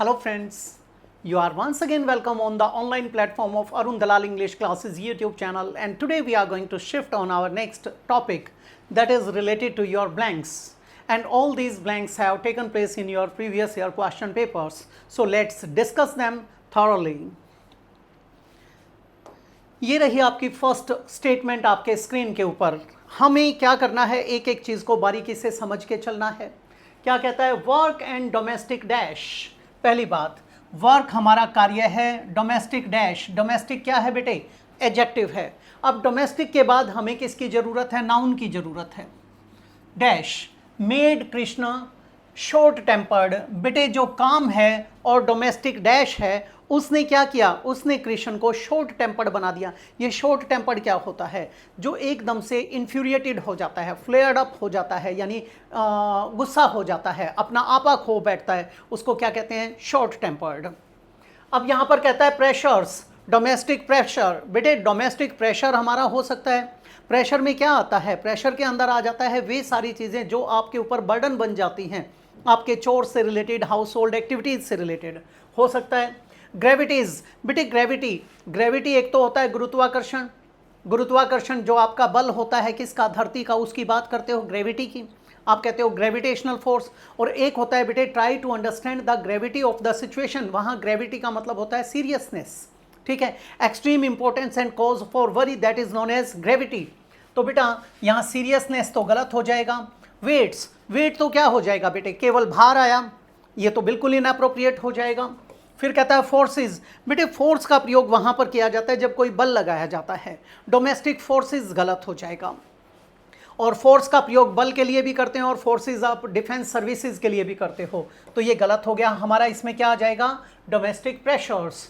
Hello friends, you are once again welcome on the online platform of Arun Dalal English Classes YouTube channel, and today we are going to shift on our next topic that is related to your blanks, and all these blanks have taken place in your previous year question papers. So let's discuss them thoroughly. ये रही आपकी first statement आपके screen के ऊपर। हमें क्या करना है, एक एक चीज़ को बारीकी से समझ के चलना है। क्या कहता है, वर्क एंड डोमेस्टिक डैश। पहली बात, वर्क हमारा कार्य है, डोमेस्टिक डैश, डोमेस्टिक क्या है बेटे, एडजेक्टिव है। अब डोमेस्टिक के बाद हमें किसकी ज़रूरत है, नाउन की ज़रूरत है। Dash, made Krishna short tempered. बेटे जो काम है और डोमेस्टिक डैश है, उसने क्या किया, उसने कृष्ण को शॉर्ट टेम्पर्ड बना दिया। ये शॉर्ट टेम्पर्ड क्या होता है, जो एकदम से इन्फ्यूरिएटेड हो जाता है, फ्लेयर्ड अप हो जाता है, यानी गुस्सा हो जाता है, अपना आपा खो बैठता है, उसको क्या कहते हैं, शॉर्ट टेम्पर्ड। अब यहाँ पर कहता है प्रेशर्स, डोमेस्टिक प्रेशर। बेटे डोमेस्टिक प्रेशर हमारा हो सकता है, प्रेशर में क्या आता है, प्रेशर के अंदर आ जाता है वे सारी चीज़ें जो आपके ऊपर बर्डन बन जाती हैं, आपके चोर से रिलेटेड, हाउस होल्ड एक्टिविटीज़ से रिलेटेड हो सकता है। ग्रेविटीज़, बेटे ग्रेविटी एक तो होता है गुरुत्वाकर्षण, गुरुत्वाकर्षण जो आपका बल होता है किसका, धरती का, उसकी बात करते हो ग्रेविटी की, आप कहते हो ग्रेविटेशनल फोर्स। और एक होता है बेटे try to understand the gravity of the situation, वहाँ ग्रेविटी का मतलब होता है सीरियसनेस, ठीक है, extreme importance and cause for worry, that is known as gravity. तो बेटा यहाँ सीरियसनेस तो गलत हो जाएगा। वेट्स, वेट तो क्या हो जाएगा बेटे, केवल भार आया, ये तो बिल्कुल इनअप्रोप्रिएट हो जाएगा। फिर कहता है फोर्सेस, बेटे फोर्स का प्रयोग वहाँ पर किया जाता है जब कोई बल लगाया जाता है, डोमेस्टिक फोर्सेस गलत हो जाएगा। और फोर्स का प्रयोग बल के लिए भी करते हैं और फोर्सेस आप डिफेंस सर्विसेज के लिए भी करते हो, तो ये गलत हो गया हमारा। इसमें क्या आ जाएगा, डोमेस्टिक प्रेशर्स।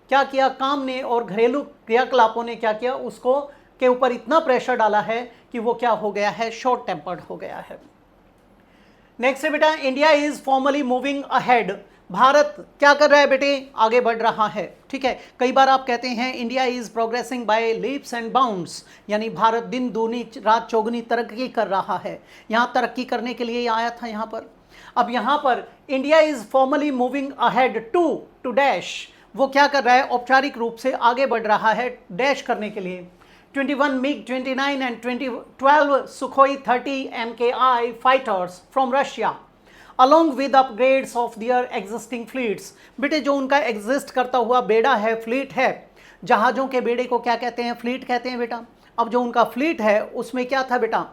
क्या किया, काम ने और घरेलू क्रियाकलापों ने क्या किया, उसको के ऊपर इतना प्रेशर डाला है कि वो क्या हो गया है, शॉर्ट टेम्पर्ड हो गया है। नेक्स्ट है बेटा, India is formally moving ahead. Bharat क्या कर रहा है बेटे, आगे बढ़ रहा है, ठीक है। कई बार आप कहते हैं India is progressing by leaps and bounds, यानी भारत दिन दूनी रात चौगुनी तरक्की कर रहा है। यहाँ तरक्की करने के लिए आया था यहाँ पर। अब यहाँ पर India is formally moving ahead to dash, वो क्या कर रहा है, औपचारिक रूप से आगे बढ़ रहा है डैश करने के लिए। 21 MiG-29 and 12 Sukhoi 30 MKI fighters from Russia along with upgrades of their existing fleets। बेटे जो उनका एग्जिस्ट करता हुआ बेड़ा है, फ्लीट है, जहाज़ों के बेड़े को क्या कहते हैं, फ्लीट कहते हैं बेटा। अब जो उनका फ्लीट है उसमें क्या था बेटा,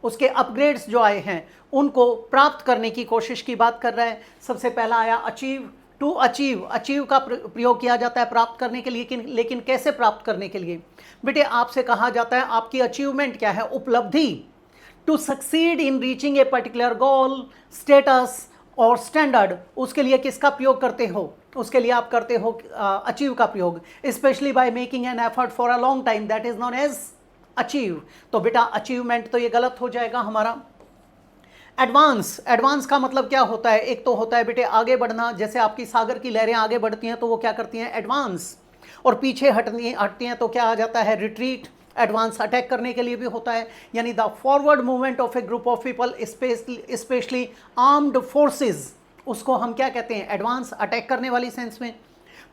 उसके अपग्रेड्स जो आए हैं उनको प्राप्त करने की कोशिश की बात कर रहा है। सबसे पहला आया अचीव, टू अचीव, अचीव का प्रयोग किया जाता है प्राप्त करने के लिए, लेकिन कैसे प्राप्त करने के लिए बेटे, आपसे कहा जाता है आपकी अचीवमेंट क्या है, उपलब्धि। To succeed in reaching a particular goal, status और स्टैंडर्ड, उसके लिए किसका प्रयोग करते हो, उसके लिए आप करते हो अचीव का प्रयोग। Specially by making an effort for a long time, that is known as achieve. तो बेटा अचीवमेंट तो ये गलत हो जाएगा हमारा। एडवांस, एडवांस का मतलब क्या होता है, एक तो होता है बेटे आगे बढ़ना, जैसे आपकी सागर की लहरें आगे बढ़ती हैं तो वो क्या करती हैं, एडवांस, और पीछे हटती हैं तो क्या आ जाता है, रिट्रीट। एडवांस अटैक करने के लिए भी होता है, यानी the forward movement of A group of people specially armed forces, उसको हम क्या कहते हैं, एडवांस, अटैक करने वाली सेंस में।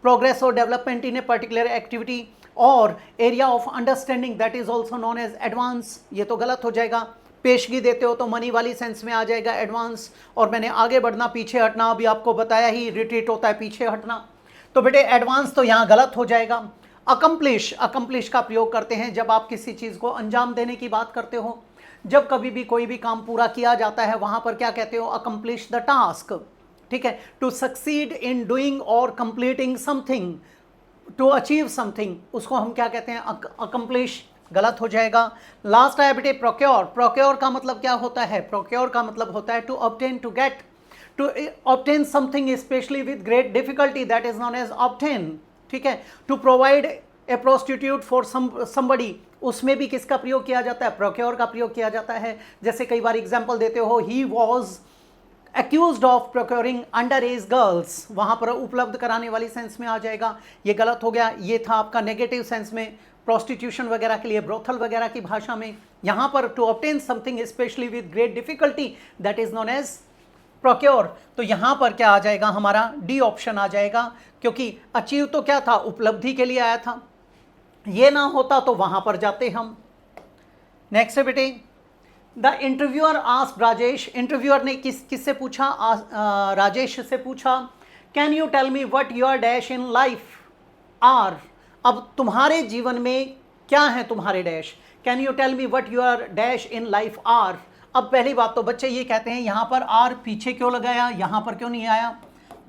प्रोग्रेस और development in a particular activity और area of understanding, that is also known as advance, ये तो गलत हो जाएगा। पेशगी देते हो तो मनी वाली सेंस में आ जाएगा एडवांस, और मैंने आगे बढ़ना पीछे हटना अभी आपको बताया ही, रिट्रीट होता है पीछे हटना, तो बेटे एडवांस तो यहाँ गलत हो जाएगा। अकम्प्लिश, अकम्प्लिश का प्रयोग करते हैं जब आप किसी चीज़ को अंजाम देने की बात करते हो, जब कभी भी कोई भी काम पूरा किया जाता है वहाँ पर क्या कहते हो, अकम्प्लिश द टास्क, ठीक है। टू सक्सीड इन डूइंग और completing something, to achieve something, उसको हम क्या कहते हैं, अकम्प्लिश, गलत हो जाएगा। लास्ट है बेटे प्रोक्योर। प्रोक्योर का मतलब क्या होता है, प्रोक्योर का मतलब होता है to obtain, to get, to obtain something specially with great difficulty, that is known as obtain, ठीक है। To provide a prostitute for somebody, उसमें भी किसका प्रयोग किया जाता है, प्रोक्योर का प्रयोग किया जाता है। जैसे कई बार एग्जाम्पल देते हो, he was accused of procuring under as girls, वहाँ पर उपलब्ध कराने वाली सेंस में आ जाएगा, ये गलत हो गया। ये था आपका नेगेटिव सेंस में, प्रोस्टिट्यूशन वगैरह के लिए, ब्रोथल वगैरह की भाषा में। यहाँ पर to obtain something specially with great difficulty, that is known as procure, तो यहां पर क्या आ जाएगा हमारा डी ऑप्शन आ जाएगा, क्योंकि अचीव तो क्या था, उपलब्धि के लिए आया था, ये ना होता तो वहां पर जाते हम। नेक्स्ट है बेटे, the interviewer asked Rajesh, interviewer ने किससे पूछा, राजेश से पूछा, can you tell me what your dash in life are, अब तुम्हारे जीवन में क्या है तुम्हारे dash, can you tell me what your dash in life are. अब पहली बात तो बच्चे ये कहते हैं यहां पर आर पीछे क्यों लगाया, यहां पर क्यों नहीं आया,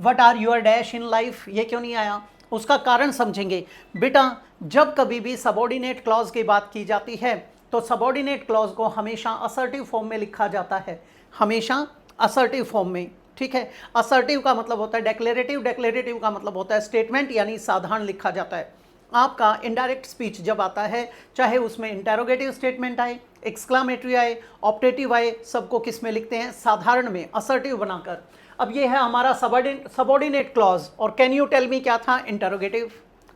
what are your dash in life ये क्यों नहीं आया, उसका कारण समझेंगे। बेटा जब कभी भी सबऑर्डिनेट क्लॉज की बात की जाती है तो सबऑर्डिनेट क्लॉज को हमेशा असर्टिव फॉर्म में लिखा जाता है, हमेशा असर्टिव फॉर्म में, ठीक है। असर्टिव का मतलब होता है डेक्लेरेटिव, डेक्लेरेटिव का मतलब होता है स्टेटमेंट, यानी साधारण लिखा जाता है। आपका इनडायरेक्ट स्पीच जब आता है, चाहे उसमें इंटेरोगेटिव स्टेटमेंट आए, एक्सक्लामेटरी आए, ऑप्टेटिव आए, सबको किस में लिखते हैं, साधारण में, असर्टिव बनाकर। अब ये है हमारा सबऑर्डिनेट क्लॉज, और कैन यू टेल मी क्या था, इंटेरोगेटिव,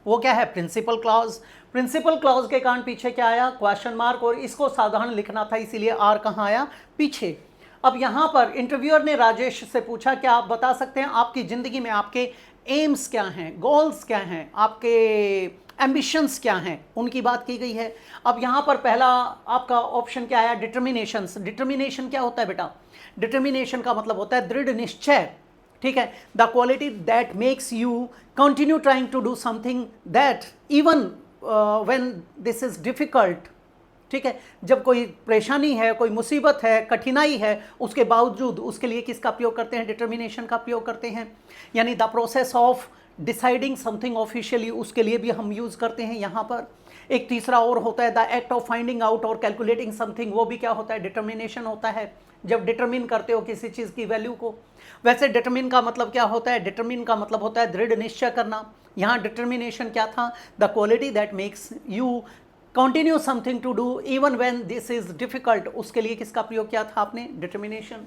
वो क्या है, प्रिंसिपल क्लॉज। प्रिंसिपल क्लॉज के कारण पीछे क्या आया, क्वेश्चन मार्क, और इसको साधारण लिखना था, इसीलिए आर कहाँ आया, पीछे। अब यहाँ पर इंटरव्यूअर ने राजेश से पूछा क्या आप बता सकते हैं आपकी ज़िंदगी में आपके एम्स क्या हैं, गोल्स क्या हैं, आपके एम्बिशंस क्या हैं, उनकी बात की गई है। अब यहाँ पर पहला आपका ऑप्शन क्या आया, डिटर्मिनेशंस। डिटर्मिनेशन क्या होता है बेटा, डिटर्मिनेशन का मतलब होता है दृढ़ निश्चय, ठीक है। The quality that makes you continue trying to do something that even when this is difficult, ठीक है। जब कोई परेशानी है, कोई मुसीबत है, कठिनाई है, उसके बावजूद उसके लिए किसका प्रयोग करते हैं, डिटर्मिनेशन का प्रयोग करते हैं। यानी the process of deciding something officially, उसके लिए भी हम यूज़ करते हैं यहाँ पर। एक तीसरा और होता है the act of finding out और कैलकुलेटिंग समथिंग, वो भी क्या होता है, डिटर्मिनेशन होता है, जब डिटरमिन करते हो किसी चीज़ की वैल्यू को। वैसे डिटरमिन का मतलब क्या होता है, डिटरमिन का मतलब होता है दृढ़ निश्चय करना। यहाँ डिटर्मिनेशन क्या था, the quality that makes you continue something to do even when this is difficult, उसके लिए किसका प्रयोग किया था आपने, डिटर्मिनेशन।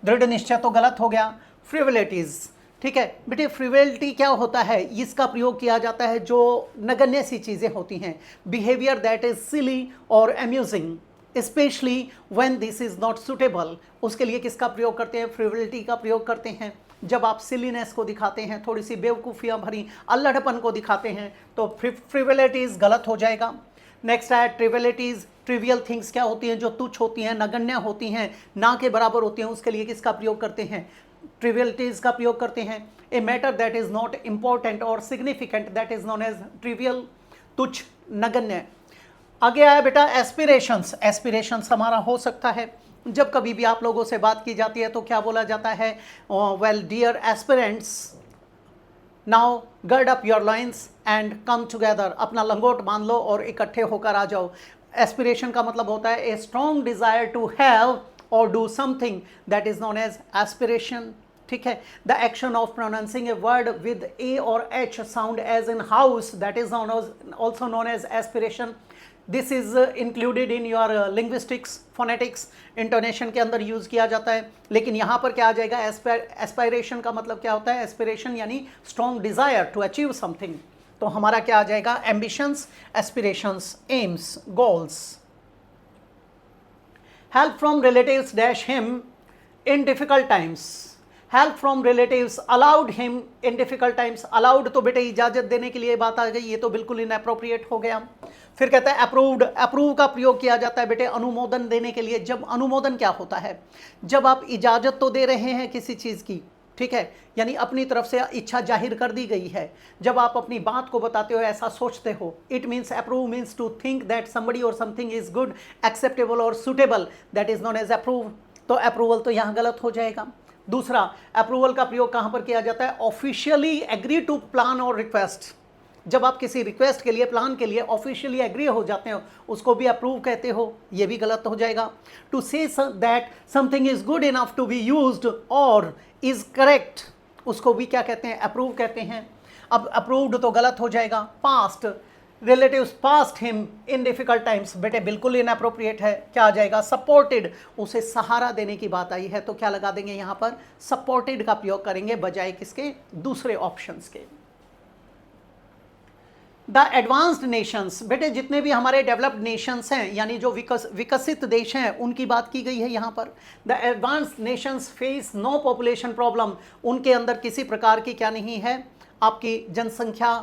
दृढ़ निश्चय तो गलत हो गया। फ्रिवलिटीज, ठीक है बेटे, फ्रिवलिटी क्या होता है, इसका प्रयोग किया जाता है जो नगण्य सी चीज़ें होती हैं, बिहेवियर दैट इज सिली और amusing, specially when this is not suitable, उसके लिए किसका प्रयोग करते हैं, फ्रिवलिटी का प्रयोग करते हैं। जब आप सिलीनेस को दिखाते हैं, थोड़ी सी बेवकूफ़ियाँ भरी अल्लड़पन को दिखाते हैं, तो फ्रिवलिटीज़ गलत हो जाएगा। नेक्स्ट है ट्रिवियलिटीज़। ट्रिवियल थिंग्स क्या होती हैं, जो तुच्छ होती हैं, नगण्य होती हैं, ना के बराबर होती हैं, उसके लिए किसका प्रयोग करते हैं, ट्रिवियलिटीज़ का प्रयोग करते हैं। A matter that is not important और significant that is known as trivial, तुच्छ, नगण्य। आगे आया बेटा एस्पिरेशंस। एस्पिरेशंस हमारा हो सकता है, जब कभी भी आप लोगों से बात की जाती है तो क्या बोला जाता है, well dear aspirants now gird up your loins and come together, अपना लंगोट बांध लो और इकट्ठे होकर आ जाओ। एस्पिरेशन का मतलब होता है a strong desire to have और do something, that is known as aspiration, ठीक है। The action of pronouncing a word with a और H sound as in house, that is also known as aspiration. This is included in your linguistics, phonetics, intonation के अंदर use किया जाता है। लेकिन यहाँ पर क्या आ जाएगा, एस्पायरेशन का मतलब क्या होता है, एस्पिरेशन यानी strong desire to achieve something, तो हमारा क्या आ जाएगा, ambitions, aspirations, aims, goals. Help from relatives dash him in difficult times. Help from relatives allowed him in difficult times. Allowed तो बेटे इजाज़त देने के लिए बात आ गई, ये तो बिल्कुल इनअप्रोप्रिएट हो गया। फिर कहता है अप्रूव्ड। अप्रूव का प्रयोग किया जाता है बेटे अनुमोदन देने के लिए। जब अनुमोदन क्या होता है, जब आप इजाज़त तो दे रहे हैं किसी चीज़ की, ठीक है, यानी अपनी तरफ से इच्छा जाहिर कर दी गई है, जब आप अपनी बात को बताते हो, ऐसा सोचते हो, it means approve means to think that somebody और समथिंग इज गुड, एक्सेप्टेबल और suitable, that is known as approve. तो अप्रूवल तो यहाँ गलत हो जाएगा। दूसरा, अप्रूवल का प्रयोग कहाँ पर किया जाता है, ऑफिशियली एग्री टू प्लान और रिक्वेस्ट। जब आप किसी रिक्वेस्ट के लिए, प्लान के लिए ऑफिशियली एग्री हो जाते हो, उसको भी अप्रूव कहते हो, ये भी गलत हो जाएगा। To say that something is good enough to be used और इज करेक्ट, उसको भी क्या कहते हैं, अप्रूव कहते हैं। अब अप्रूव्ड तो गलत हो जाएगा। Past, relatives past him in difficult times, बेटे बिल्कुल इनअप्रोप्रिएट है, क्या आ जाएगा, सपोर्टेड, उसे सहारा देने की बात आई है, तो क्या लगा देंगे यहाँ पर, सपोर्टेड का प्रयोग करेंगे बजाय किसके, दूसरे ऑप्शंस के। द एडवांस्ड नेशंस, बेटे जितने भी हमारे डेवलप्ड नेशंस हैं यानी जो विकसित देश हैं उनकी बात की गई है यहाँ पर। The advanced Nations face no population problem, उनके अंदर किसी प्रकार की क्या नहीं है, आपकी जनसंख्या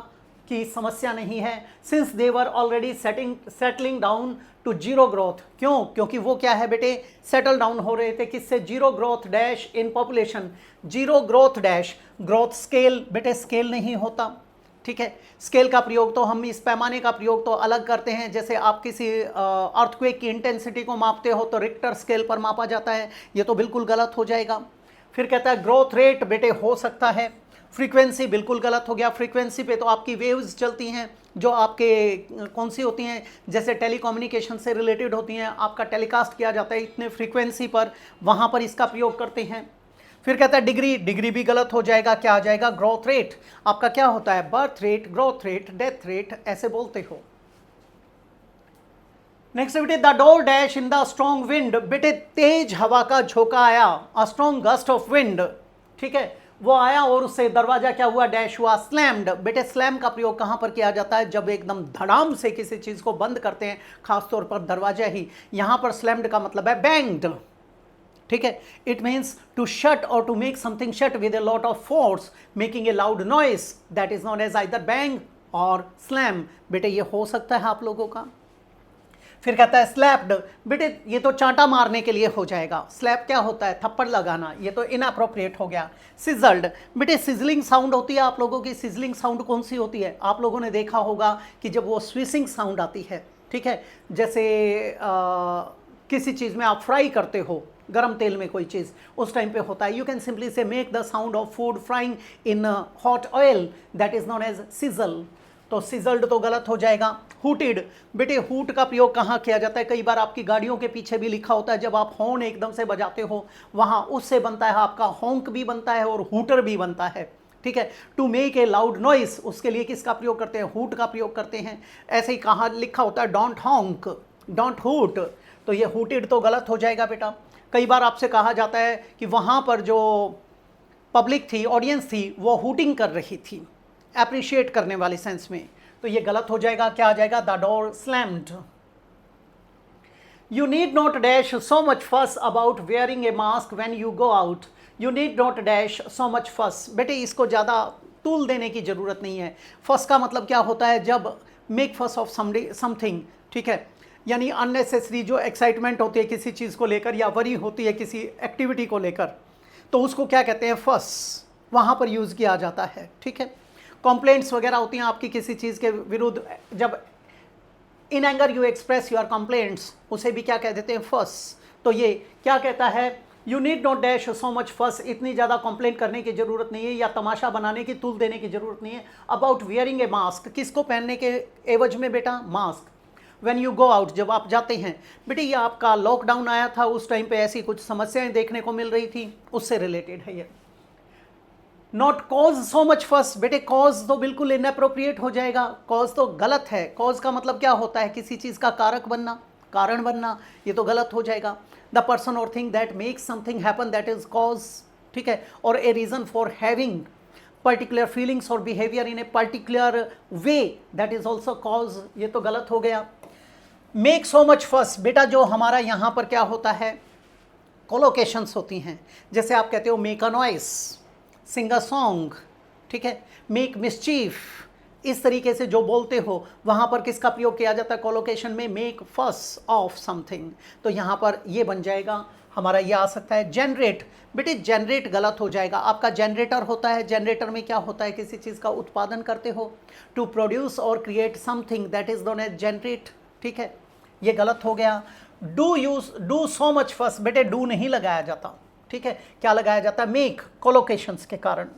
की समस्या नहीं है। Since they were already settling down to zero growth, क्यों? क्योंकि वो क्या है बेटे, सेटल डाउन हो रहे थे किससे, zero growth dash in population, zero growth dash, growth scale, बेटे स्केल नहीं होता, ठीक है। स्केल का प्रयोग तो हम इस पैमाने का प्रयोग तो अलग करते हैं, जैसे आप किसी अर्थक्वेक की इंटेंसिटी को मापते हो तो रिक्टर स्केल पर मापा जाता है, ये तो बिल्कुल गलत हो जाएगा। फिर कहता है ग्रोथ रेट, बेटे हो सकता है। फ्रीक्वेंसी बिल्कुल गलत हो गया, फ्रीक्वेंसी पे तो आपकी वेव्स चलती हैं जो आपके कौन सी होती हैं, जैसे टेलीकम्युनिकेशन से रिलेटेड होती हैं, आपका टेलीकास्ट किया जाता है इतने फ्रीक्वेंसी पर, वहाँ पर इसका प्रयोग करते हैं। फिर कहता है डिग्री, डिग्री भी गलत हो जाएगा, क्या आ जाएगा, ग्रोथ रेट। आपका क्या होता है, birth rate, growth rate, death rate, ऐसे बोलते हो। नेक्स्ट बेटे, the door dash in the strong wind, बेटे तेज हवा का झोंका आया, a strong gust of wind, ठीक है, वो आया और उससे दरवाजा क्या हुआ, डैश हुआ, स्लैम्ड। बेटे स्लैम का प्रयोग कहां पर किया जाता है, जब एकदम धड़ाम से किसी चीज को बंद करते हैं, खासतौर पर दरवाजा ही। यहां पर स्लैम्ड का मतलब है बैंग्ड, ठीक है। इट मीन्स टू शट और to make something shut with a lot of force making a loud noise, that is known as either bang और स्लैम। बेटे ये हो सकता है आप लोगों का। फिर कहता है स्लैप्ड, बेटे ये तो चांटा मारने के लिए हो जाएगा, स्लैप क्या होता है, थप्पड़ लगाना, ये तो इनअप्रोप्रिएट हो गया। सिजल्ड, बेटे सिजलिंग साउंड होती है आप लोगों की, सिजलिंग साउंड कौन सी होती है, आप लोगों ने देखा होगा कि जब वो स्विसिंग साउंड आती है, ठीक है, जैसे किसी चीज़ में आप फ्राई करते हो गरम तेल में कोई चीज़, उस टाइम पे होता है। You can simply say make the sound of food frying in hot oil, that is known as sizzle. तो सिजल्ड तो गलत हो जाएगा। हुटेड, बेटे हुट का प्रयोग कहाँ किया जाता है, कई बार आपकी गाड़ियों के पीछे भी लिखा होता है, जब आप हॉर्न एकदम से बजाते हो वहाँ उससे बनता है आपका हॉन्क भी बनता है और हुटर भी बनता है, ठीक है। To make a loud noise, उसके लिए किसका प्रयोग करते हैं, हुट का प्रयोग करते हैं। ऐसे ही कहाँ लिखा होता है, डोंट हॉन्क, डोंट हुट, तो ये हुटेड तो गलत हो जाएगा बेटा। कई बार आपसे कहा जाता है कि वहाँ पर जो पब्लिक थी, ऑडियंस थी, वो हुटिंग कर रही थी, एप्रिशिएट करने वाले सेंस में, तो ये गलत हो जाएगा, क्या आ जाएगा, the door slammed. You need not dash so much fuss about wearing a mask when you go out, you need not dash so much fuss, बेटे इसको ज़्यादा तूल देने की ज़रूरत नहीं है। फस का मतलब क्या होता है, जब मेक फस ऑफ समथिंग, ठीक है, यानी अननेसेसरी जो एक्साइटमेंट होती है किसी चीज़ को लेकर या वरी होती है किसी एक्टिविटी को लेकर, तो उसको क्या कहते हैं, फस, वहाँ पर यूज़ किया जाता है, ठीक है। कंप्लेंट्स वगैरह होती हैं आपकी किसी चीज़ के विरुद्ध, जब in anger you express your complaints, उसे भी क्या कह देते हैं, फस। तो ये क्या कहता है, you need not dash so much फस, इतनी ज़्यादा कंप्लेंट करने की ज़रूरत नहीं है या तमाशा बनाने की, तूल देने की ज़रूरत नहीं है। अबाउट वियरिंग ए मास्क, किसको पहनने के एवज में बेटा, mask. When you go out, जब आप जाते हैं, बेटे ये आपका लॉकडाउन आया था उस टाइम पे ऐसी कुछ समस्याएं देखने को मिल रही थी, उससे रिलेटेड है ये। Not cause so much fuss, बेटे कॉज तो बिल्कुल इनअप्रोप्रिएट हो जाएगा, कॉज तो गलत है। कॉज का मतलब क्या होता है, किसी चीज़ का कारक बनना, कारण बनना, ये तो गलत हो जाएगा। द पर्सन और thing that makes something happen, that is cause, ठीक है। और a reason for having particular feelings और behaviour in a particular way, that is also cause, ये तो गलत हो गया। मेक सो मच फस, बेटा जो हमारा यहाँ पर क्या होता है, कोलोकेशंस होती हैं, जैसे आप कहते हो make a noise, sing a song, ठीक है, मेक मिसचीफ, इस तरीके से जो बोलते हो वहाँ पर किसका प्रयोग किया जाता है, कोलोकेशन में, मेक फस ऑफ समथिंग, तो यहाँ पर ये बन जाएगा हमारा, ये आ सकता है जनरेट। बेटे जनरेट गलत हो जाएगा, आपका जनरेटर होता है, जनरेटर में क्या होता है, किसी चीज़ का उत्पादन करते हो, टू प्रोड्यूस और create something, that is known as generate, ठीक है, ये गलत हो गया। डू सो मच फस, बेटे डू नहीं लगाया जाता, ठीक है, क्या लगाया जाता है, मेक, कोलोकेशंस के कारण।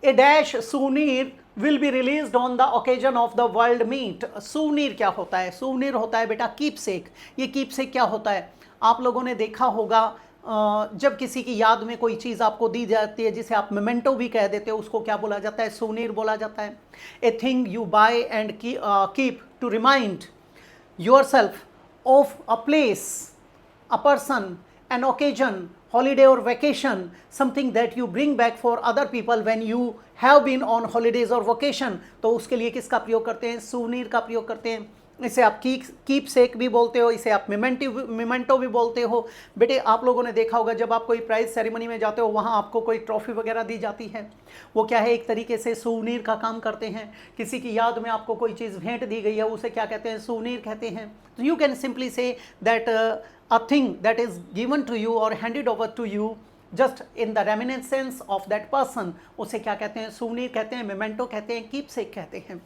A dash souvenir will be released on the occasion of the world meet, souvenir क्या होता है, सूनीर होता है बेटा कीपसेक। ये कीपसेक क्या होता है, आप लोगों ने देखा होगा जब किसी की याद में कोई चीज़ आपको दी जाती है जिसे आप मेमेंटो भी कह देते हो, उसको क्या बोला जाता है, सूनीर बोला जाता है। A thing you buy and keep to remind yourself of a place, a person, an occasion holiday और vacation, something that you bring back for other people when you have been on holidays और vacation, तो उसके लिए किसका प्रयोग करते हैं? सूवनीर का प्रयोग करते हैं। इसे आप कीप सेक भी बोलते हो, इसे आप मिमेंटो भी बोलते हो। बेटे आप लोगों ने देखा होगा जब आप कोई प्राइज सेरेमनी में जाते हो वहाँ आपको कोई ट्रॉफी वगैरह दी जाती है, वो क्या है? एक तरीके से सूवनीर का काम करते हैं। किसी की याद में आपको कोई चीज़ भेंट दी गई है, उसे क्या कहते हैं? सूवनीर कहते हैं। तो you can simply say that a thing that is given to you और handed over to you just in the reminiscence of that person, उसे क्या कहते हैं? सूवनीर कहते हैं, मेमेंटो कहते हैं, कीप सेक कहते हैं।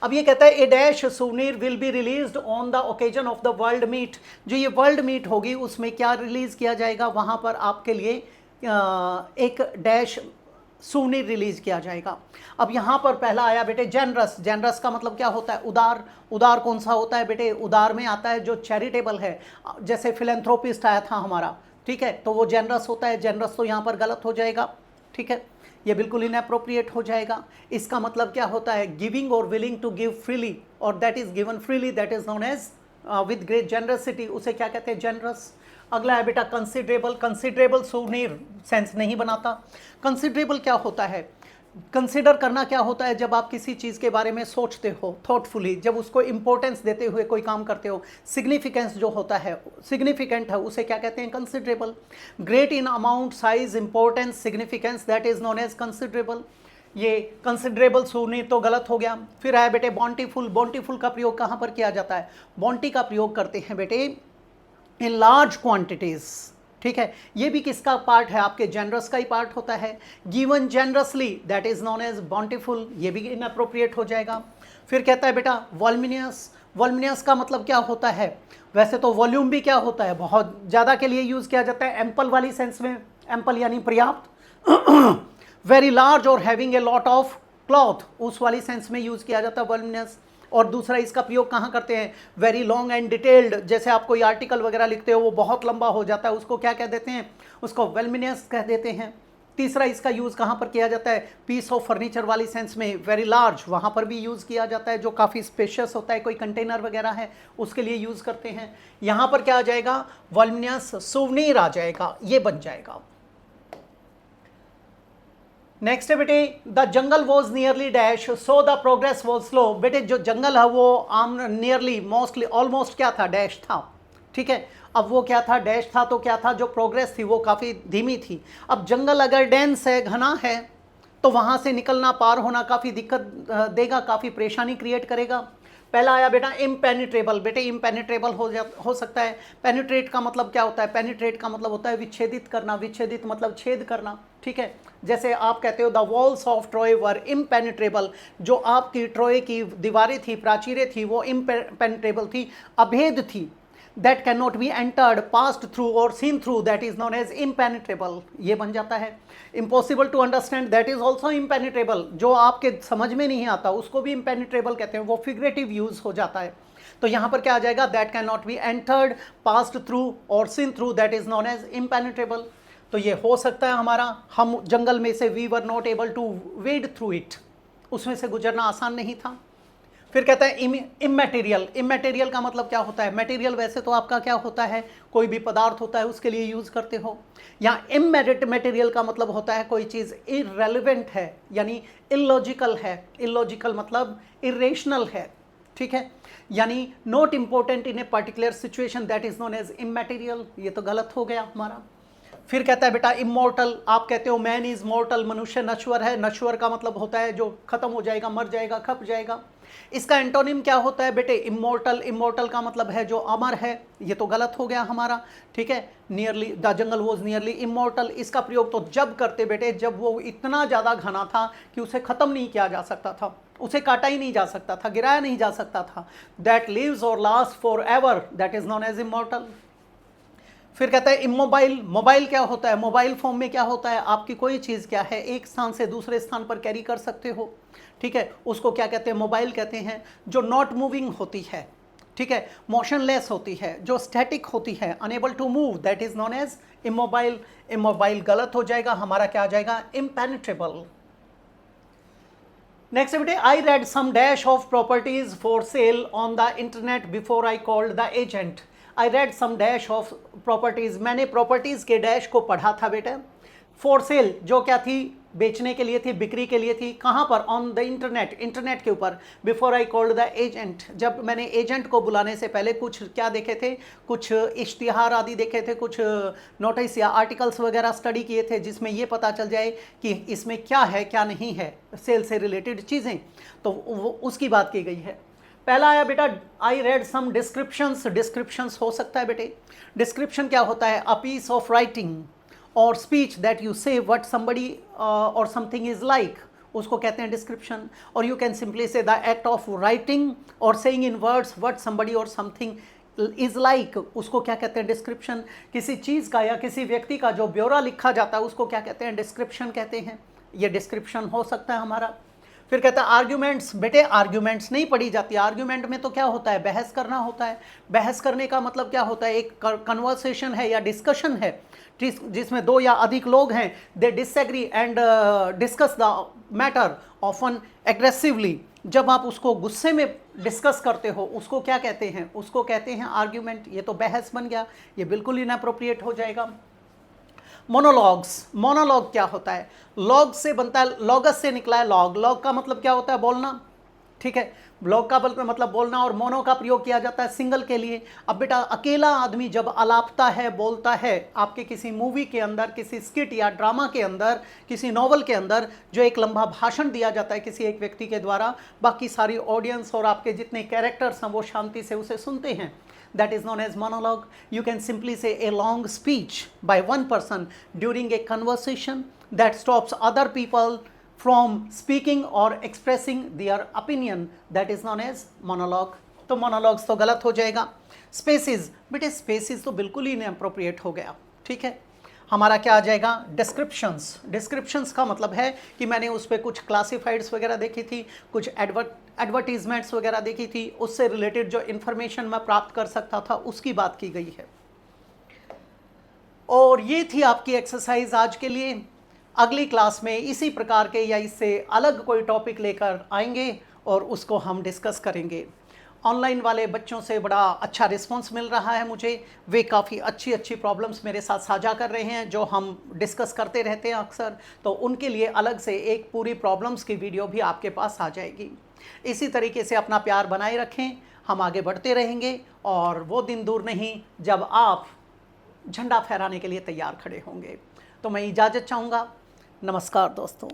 अब ये कहता है a dash souvenir will be released on the occasion of the world meet, जो ये वर्ल्ड मीट होगी उसमें क्या रिलीज किया जाएगा? वहाँ पर आपके लिए एक डैश सूवनीर रिलीज किया जाएगा। अब यहाँ पर पहला आया बेटे जेनरस। जेनरस का मतलब क्या होता है? उदार। उदार कौन सा होता है बेटे? उदार में आता है जो चैरिटेबल है, जैसे फिलेंथ्रोपिस्ट आया था हमारा, ठीक है, तो वो जेनरस होता है। जेनरस तो यहाँ पर गलत हो जाएगा, ठीक है, ये बिल्कुल इनएप्रोप्रिएट हो जाएगा। इसका मतलब क्या होता है? गिविंग और विलिंग टू गिव फ्रीली, और that is given freely, that is known as with great generosity, उसे क्या कहते हैं? जेनरस। अगला है बेटा कंसिडरेबल। कंसिडरेबल सूवनीर सेंस नहीं बनाता। कंसिडरेबल क्या होता है? कंसिडर करना क्या होता है? जब आप किसी चीज़ के बारे में सोचते हो थॉटफुली, जब उसको इंपॉर्टेंस देते हुए कोई काम करते हो, सिग्निफिकेंस जो होता है, सिग्निफिकेंट है, उसे क्या कहते हैं? Considerable. Great in amount, size, importance, significance, that is known as considerable. ये कंसिडरेबल सूवनीर तो गलत हो गया। फिर आया बेटे बॉन्टीफुल। बॉन्टीफुल का प्रयोग कहाँ पर किया जाता है? बॉन्टी का प्रयोग करते हैं बेटे इन लार्ज क्वांटिटीज, ठीक है, ये भी किसका पार्ट है? आपके जेनरस का ही पार्ट होता है। Given generously, that is known as bountiful, ये भी इनअप्रोप्रिएट हो जाएगा। फिर कहता है बेटा वॉल्यूमिनियस। वॉल्यूमिनियस का मतलब क्या होता है? वैसे तो वॉल्यूम भी क्या होता है? बहुत ज़्यादा के लिए यूज़ किया जाता है, एम्पल वाली सेंस में, एम्पल यानी पर्याप्त। वेरी लार्ज और having a lot of cloth, उस वाली सेंस में यूज़ किया जाता है वॉल्यूमिनियस। और दूसरा इसका प्रयोग कहाँ करते हैं? वेरी लॉन्ग एंड डिटेल्ड, जैसे आप कोई आर्टिकल वगैरह लिखते हो वो बहुत लंबा हो जाता है, उसको क्या कह देते हैं? उसको वॉल्यूमिनियस कह देते हैं। तीसरा इसका यूज़ कहाँ पर किया जाता है? पीस ऑफ फर्नीचर वाली सेंस में, वेरी लार्ज, वहाँ पर भी यूज़ किया जाता है, जो काफ़ी स्पेशियस होता है, कोई कंटेनर वगैरह है उसके लिए यूज़ करते हैं। यहाँ पर क्या आ जाएगा? वॉल्यूमिनियस सूवनीर आ जाएगा, ये बन जाएगा। नेक्स्ट है बेटे the jungle was nearly dash so the progress was slow. बेटे जो जंगल है वो आम नियरली, मोस्टली, ऑलमोस्ट क्या था? डैश था, ठीक है। अब वो क्या था? डैश था, तो क्या था? जो प्रोग्रेस थी वो काफ़ी धीमी थी। अब जंगल अगर डेंस है, घना है, तो वहाँ से निकलना, पार होना काफ़ी दिक्कत देगा, काफ़ी परेशानी क्रिएट करेगा। पहला आया बेटा इम्पेनिट्रेबल। बेटे इम्पेनिट्रेबल हो सकता है। पेनिट्रेट का मतलब क्या होता है? पेनिट्रेट का मतलब होता है विच्छेदित करना। विच्छेदित मतलब छेद करना, ठीक है। जैसे आप कहते हो the walls of Troy were impenetrable, जो आपकी ट्रॉय की दीवारें थी, प्राचीरें थी, वो इम्पेनिट्रेबल थी, अभेद थी। That can not be entered, passed through और seen through, that is known as impenetrable, ये बन जाता है। Impossible to understand, that is also impenetrable, जो आपके समझ में नहीं आता उसको भी इम्पेनिट्रेबल कहते हैं, वो फिगरेटिव यूज हो जाता है। तो यहाँ पर क्या आ जाएगा? That can not be entered, passed through और seen through, that is known as impenetrable. तो ये हो सकता है हमारा, हम जंगल में से we were not able to wade through it, उसमें से गुजरना आसान नहीं था। फिर कहता है इमैटेरियल। इमैटेरियल का मतलब क्या होता है? मटेरियल वैसे तो आपका क्या होता है? कोई भी पदार्थ होता है उसके लिए यूज़ करते हो। यहाँ इमैटेरियल का मतलब होता है कोई चीज़ इररेलेवेंट है, यानी इलॉजिकल है। इलॉजिकल मतलब इरेशनल है, ठीक है, यानी not important in a particular situation, that is known as immaterial. ये तो गलत हो गया हमारा। फिर कहता है बेटा इमॉर्टल। आप कहते हो मैन इज मॉर्टल, मनुष्य नश्वर है। नश्वर का मतलब होता है जो खत्म हो जाएगा, मर जाएगा, खप जाएगा। इसका एंटोनिम क्या होता है बेटे? इमॉर्टल। इमॉर्टल का मतलब है जो अमर है, ये तो गलत हो गया हमारा, ठीक है। Nearly, the jungle was nearly immortal, इसका प्रयोग तो जब करते बेटे जब वो इतना ज़्यादा घना था कि उसे ख़त्म नहीं किया जा सकता था, उसे काटा ही नहीं जा सकता था, गिराया नहीं जा सकता था। दैट लिव्स और last for ever, that is known as immortal. फिर कहता है इमोबाइल। मोबाइल क्या होता है? मोबाइल फॉर्म में क्या होता है? आपकी कोई चीज़ क्या है, एक स्थान से दूसरे स्थान पर कैरी कर सकते हो, ठीक है, उसको क्या कहते हैं? मोबाइल कहते हैं। जो नॉट मूविंग होती है, ठीक है, मोशनलेस होती है, जो स्टैटिक होती है, unable to move, that is known as immobile. Immobile गलत हो जाएगा, हमारा क्या आ जाएगा? इम्पेनिट्रेबल। नेक्स्ट बेटे I read some dash of properties for sale on the internet before I called the agent. I read some dash of properties, मैंने properties के डैश को पढ़ा था बेटा। फॉर सेल जो क्या थी, बेचने के लिए थी, बिक्री के लिए थी। कहाँ पर? ऑन द इंटरनेट, इंटरनेट के ऊपर। Before I called the agent, जब मैंने एजेंट को बुलाने से पहले कुछ क्या देखे थे, कुछ इश्तिहार आदि देखे थे, कुछ नोटिस या आर्टिकल्स वगैरह स्टडी किए थे, जिसमें ये पता चल जाए कि इसमें क्या है क्या नहीं है, सेल से रिलेटेड चीज़ें, तो उसकी बात की गई है। पहला आया बेटा, I read some descriptions. Descriptions हो सकता है बेटे, डिस्क्रिप्शन क्या होता है? अ पीस ऑफ राइटिंग और speech that you say what somebody और समथिंग इज लाइक, उसको कहते हैं डिस्क्रिप्शन। और you can simply say the act of writing और saying in words what somebody और समथिंग इज लाइक, उसको क्या कहते हैं? डिस्क्रिप्शन। किसी चीज़ का या किसी व्यक्ति का जो ब्यौरा लिखा जाता है उसको क्या कहते हैं? डिस्क्रिप्शन कहते हैं। ये डिस्क्रिप्शन हो सकता है हमारा। फिर कहता है आर्ग्यूमेंट्स। बेटे आर्ग्यूमेंट्स नहीं पढ़ी जाती। आर्ग्यूमेंट में तो क्या होता है? बहस करना होता है। बहस करने का मतलब क्या होता है? एक कन्वर्सेशन है या डिस्कशन है जिसमें दो या अधिक लोग हैं, they disagree and discuss the matter often aggressively. जब आप उसको गुस्से में डिस्कस करते हो उसको क्या कहते हैं? उसको कहते हैं आर्ग्यूमेंट। ये तो बहस बन गया, ये बिल्कुल इनअप्रोप्रिएट हो जाएगा। मोनोलॉग्स। मोनोलॉग क्या होता है? लॉग से बनता है, लॉगस से निकला है लॉग। लॉग का मतलब क्या होता है? बोलना, ठीक है। लॉग का मतलब बोलना, और मोनो का प्रयोग किया जाता है सिंगल के लिए। अब बेटा अकेला आदमी जब अलापता है, बोलता है, आपके किसी मूवी के अंदर, किसी स्किट या ड्रामा के अंदर, किसी नॉवल के अंदर जो एक लंबा भाषण दिया जाता है किसी एक व्यक्ति के द्वारा, बाकी सारी ऑडियंस और आपके जितने कैरेक्टर्स हैं वो शांति से उसे सुनते हैं, that is known as monologue. You can simply say a long speech by one person during a conversation that stops other people from speaking or expressing their opinion, that is known as monologue. तो monologues तो गलत हो जाएगा। Spaces, बेटे spaces तो बिल्कुल ही inappropriate हो गया, ठीक है। हमारा क्या आ जाएगा? डिस्क्रिप्शंस। डिस्क्रिप्शंस का मतलब है कि मैंने उस पर कुछ क्लासीफाइड्स वगैरह देखी थी, कुछ एडवर्टीजमेंट्स वगैरह देखी थी, उससे रिलेटेड जो इन्फॉर्मेशन मैं प्राप्त कर सकता था उसकी बात की गई है। और ये थी आपकी एक्सरसाइज आज के लिए। अगली क्लास में इसी प्रकार के या इससे अलग कोई टॉपिक लेकर आएंगे और उसको हम डिस्कस करेंगे। ऑनलाइन वाले बच्चों से बड़ा अच्छा रिस्पांस मिल रहा है मुझे। वे काफ़ी अच्छी अच्छी प्रॉब्लम्स मेरे साथ साझा कर रहे हैं जो हम डिस्कस करते रहते हैं अक्सर, तो उनके लिए अलग से एक पूरी प्रॉब्लम्स की वीडियो भी आपके पास आ जाएगी। इसी तरीके से अपना प्यार बनाए रखें, हम आगे बढ़ते रहेंगे और वो दिन दूर नहीं जब आप झंडा फहराने के लिए तैयार खड़े होंगे। तो मैं इजाज़त चाहूँगा। नमस्कार दोस्तों।